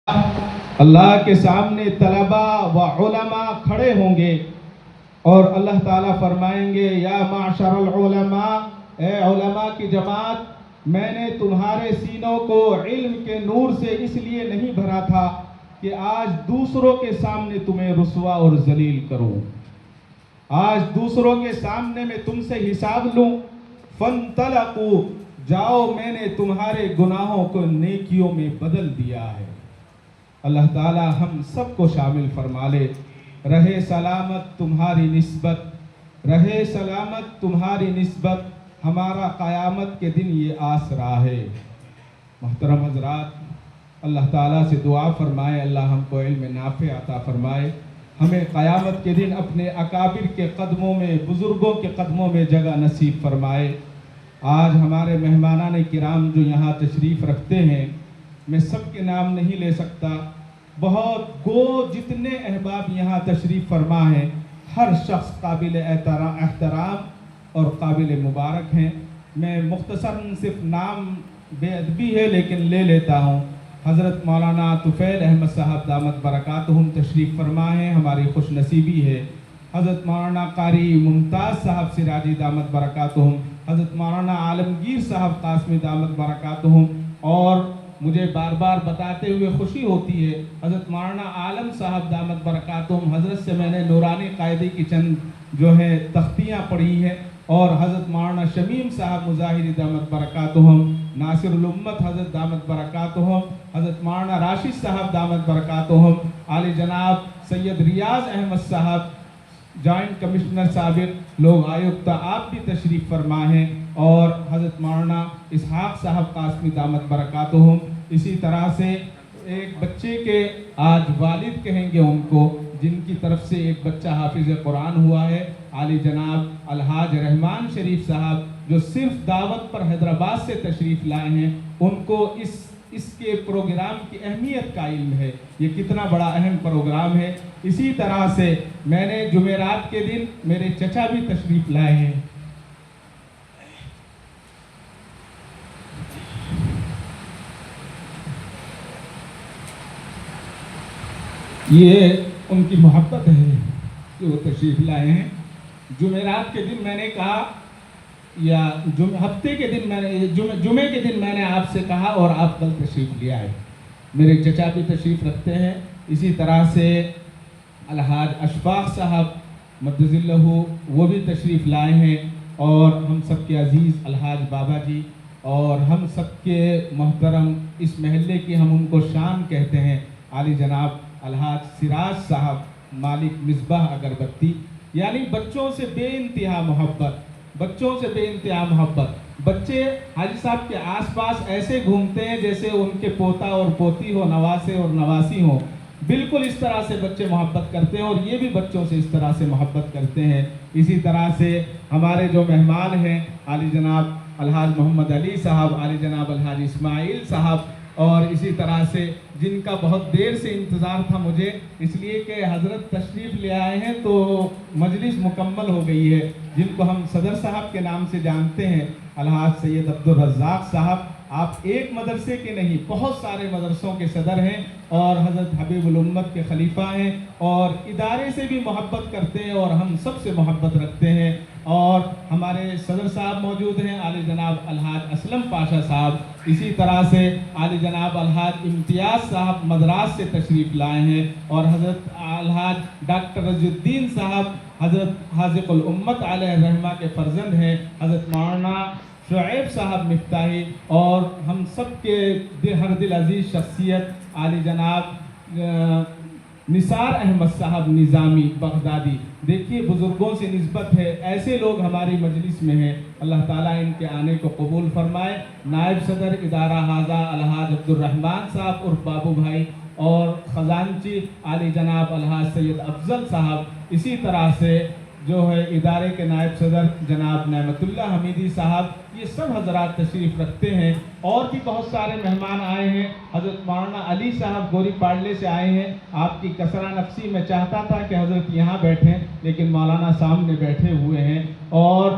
اللہ کے سامنے طلبا و علماء کھڑے ہوں گے اور اللہ تعالیٰ فرمائیں گے یا معشر العلماء، اے علماء کی جماعت، میں نے تمہارے سینوں کو علم کے نور سے اس لیے نہیں بھرا تھا کہ آج دوسروں کے سامنے تمہیں رسوا اور ذلیل کروں، آج دوسروں کے سامنے میں تم سے حساب لوں۔ فانطلقوا، جاؤ، میں نے تمہارے گناہوں کو نیکیوں میں بدل دیا ہے۔ اللہ تعالیٰ ہم سب کو شامل فرما لے۔ رہے سلامت تمہاری نسبت، رہے سلامت تمہاری نسبت، ہمارا قیامت کے دن یہ آسرا ہے۔ محترم حضرات، اللہ تعالیٰ سے دعا فرمائے اللہ ہم کو علم نافع عطا فرمائے، ہمیں قیامت کے دن اپنے اکابر کے قدموں میں، بزرگوں کے قدموں میں جگہ نصیب فرمائے۔ آج ہمارے مہمانان کرام جو یہاں تشریف رکھتے ہیں، میں سب کے نام نہیں لے سکتا، بہت جتنے احباب یہاں تشریف فرما ہیں، ہر شخص قابل احترام اور قابل مبارک ہیں۔ میں مختصر صرف نام بے ادبی ہے لیکن لے لیتا ہوں۔ حضرت مولانا طفیل احمد صاحب دامت برکاتہم تشریف فرما ہیں، ہماری خوش نصیبی ہے۔ حضرت مولانا قاری ممتاز صاحب سراجی دامت برکاتہم، حضرت مولانا عالمگیر صاحب قاسمی دامت برکاتہم، اور مجھے بار بار بتاتے ہوئے خوشی ہوتی ہے حضرت مولانا عالم صاحب دامت برکاتہم، حضرت سے میں نے نورانی قائدی کی چند جو ہے تختیاں پڑھی ہیں، اور حضرت مولانا شمیم صاحب مظاہری دامت برکاتہم، ناصر الامت حضرت دامت برکاتہم، حضرت مولانا راشد صاحب دامت برکاتہم، عالی جناب سید ریاض احمد صاحب جوائنٹ کمشنر سابق لوگ آیوکتا آپ بھی تشریف فرما ہیں، اور حضرت مولانا اسحاق صاحب قاسمی دامت برکاتہم۔ اسی طرح سے ایک بچے کے آج والد کہیں گے ان کو، جن کی طرف سے ایک بچہ حافظ قرآن ہوا ہے، عالی جناب الحاج رحمان شریف صاحب، جو صرف دعوت پر حیدرآباد سے تشریف لائے ہیں، ان کو اس کے پروگرام کی اہمیت کا علم ہے، یہ کتنا بڑا اہم پروگرام ہے۔ اسی طرح سے میں نے جمعرات کے دن میرے چچا بھی تشریف لائے ہیں، یہ ان کی محبت ہے کہ وہ تشریف لائے ہیں۔ جمعرات کے دن میں نے کہا، یا ہفتے کے دن میں نے جمعے کے دن میں نے آپ سے کہا اور آپ کل تشریف لے آئے۔ میرے چچا بھی تشریف رکھتے ہیں، اسی طرح سے الحاج اشفاق صاحب مدظ اللہ وہ بھی تشریف لائے ہیں، اور ہم سب کے عزیز الحاج بابا جی، اور ہم سب کے محترم اس محلے کی ہم ان کو شان کہتے ہیں، عالی جناب الحاج سراج صاحب مالک مصباح اگربتی، یعنی بچوں سے بے انتہا محبت، بچوں سے بے انتہا محبت۔ بچے حاجی صاحب کے آس پاس ایسے گھومتے ہیں جیسے ان کے پوتا اور پوتی ہو، نواسے اور نواسی ہو، بالکل اس طرح سے بچے محبت کرتے ہیں، اور یہ بھی بچوں سے اس طرح سے محبت کرتے ہیں۔ اسی طرح سے ہمارے جو مہمان ہیں، عالی جناب الحاج محمد علی صاحب، عالی جناب الحاج اسماعیل صاحب، اور اسی طرح سے جن کا بہت دیر سے انتظار تھا مجھے، اس لیے کہ حضرت تشریف لے آئے ہیں تو مجلس مکمل ہو گئی ہے، جن کو ہم صدر صاحب کے نام سے جانتے ہیں، الحاج سید عبدالرزاق صاحب۔ آپ ایک مدرسے کے نہیں، بہت سارے مدرسوں کے صدر ہیں، اور حضرت حبیب الامت کے خلیفہ ہیں، اور ادارے سے بھی محبت کرتے ہیں، اور ہم سب سے محبت رکھتے ہیں۔ اور ہمارے صدر صاحب موجود ہیں، عالی جناب الحاج اسلم پاشا صاحب، اسی طرح سے عالی جناب الحاج امتیاز صاحب مدراس سے تشریف لائے ہیں، اور حضرت الحاج ڈاکٹر رضی الدین صاحب حضرت حاذق الامت علیہ الرحمہ کے فرزند ہیں، حضرت مولانا شعیب صاحب مفتاحی، اور ہم سب کے ہر دل عزیز شخصیت عالی جناب نثار احمد صاحب نظامی بغدادی۔ دیکھیے بزرگوں سے نسبت ہے، ایسے لوگ ہماری مجلس میں ہیں، اللہ تعالیٰ ان کے آنے کو قبول فرمائے۔ نائب صدر ادارہ حاضہ الحاج عبدالرحمان صاحب عرف بابو بھائی، اور خزانچی عالی جناب الحاج سید افضل صاحب، اسی طرح سے جو ہے ادارے کے نائب صدر جناب نعمت اللہ حمیدی صاحب، یہ سب حضرات تشریف رکھتے ہیں، اور بھی بہت سارے مہمان آئے ہیں۔ حضرت مولانا علی صاحب گوری پاڑلے سے آئے ہیں، آپ کی کثرہ نفسی میں چاہتا تھا کہ حضرت یہاں بیٹھیں، لیکن مولانا سامنے بیٹھے ہوئے ہیں، اور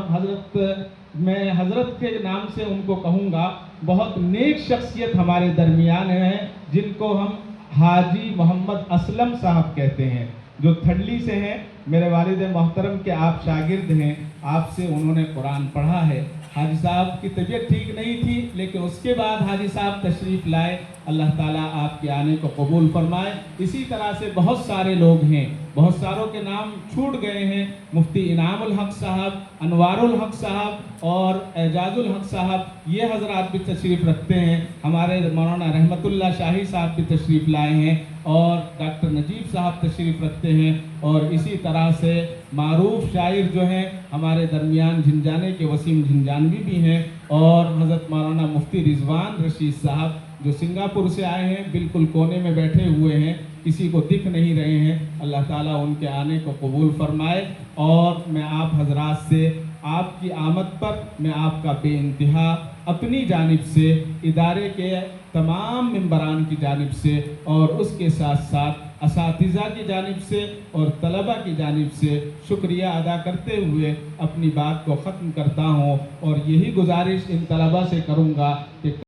میں حضرت کے نام سے ان کو کہوں گا، بہت نیک شخصیت ہمارے درمیان ہیں، جن کو ہم حاجی محمد اسلم صاحب کہتے ہیں، جو تھڑلی سے ہیں، میرے والد محترم کے آپ شاگرد ہیں، آپ سے انہوں نے قرآن پڑھا ہے۔ حاجی صاحب کی طبیعت ٹھیک نہیں تھی، لیکن اس کے بعد حاجی صاحب تشریف لائے۔ اللہ تعالیٰ آپ کے آنے کو قبول فرمائے۔ اسی طرح سے بہت سارے لوگ ہیں، بہت ساروں کے نام چھوٹ گئے ہیں، مفتی انعام الحق صاحب، انوار الحق صاحب اور اعجاز الحق صاحب، یہ حضرات بھی تشریف رکھتے ہیں۔ ہمارے مولانا رحمت اللہ شاہی صاحب بھی تشریف لائے ہیں، اور ڈاکٹر نجیب صاحب تشریف رکھتے ہیں، اور اسی طرح سے معروف شاعر جو ہیں ہمارے درمیان جھنجانے کے وسیم جھنجانوی بھی ہیں، اور حضرت مولانا مفتی رضوان رشید صاحب جو سنگاپور سے آئے ہیں، بالکل کونے میں بیٹھے ہوئے ہیں، کسی کو دکھ نہیں رہے ہیں۔ اللہ تعالیٰ ان کے آنے کو قبول فرمائے، اور میں آپ حضرات سے آپ کی آمد پر میں آپ کا بے انتہا اپنی جانب سے، ادارے کے تمام ممبران کی جانب سے، اور اس کے ساتھ ساتھ اساتذہ کی جانب سے اور طلبہ کی جانب سے شکریہ ادا کرتے ہوئے اپنی بات کو ختم کرتا ہوں، اور یہی گزارش ان طلبہ سے کروں گا کہ